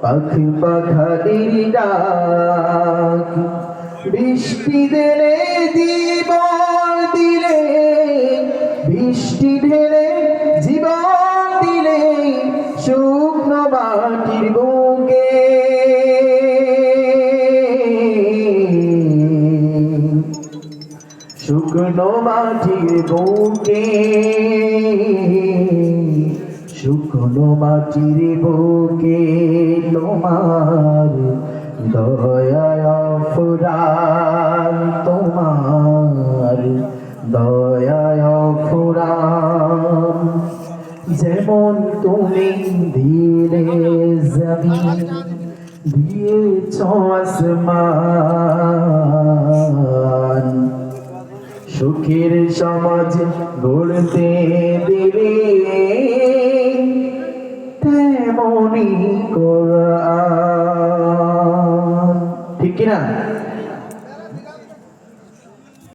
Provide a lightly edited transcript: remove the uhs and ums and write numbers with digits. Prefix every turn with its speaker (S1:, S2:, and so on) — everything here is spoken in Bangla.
S1: পাখি পাখালির ডাক বৃষ্টি দিলে জীবন দিলে বৃষ্টি ঢেলে জীবন দিলে শুকনো মাটির বুকে শুকনো মাটির বুকে শুকনো মাটির বুকে তোমার দয়ায় ফুরান তোমার দয়ায় ফুরান যেমন তুমি দিলে জমিন দিয়েছ আসমান সুখের সমাজ গড়তে দিলে তেমনি কোরআন ঠিক কিনা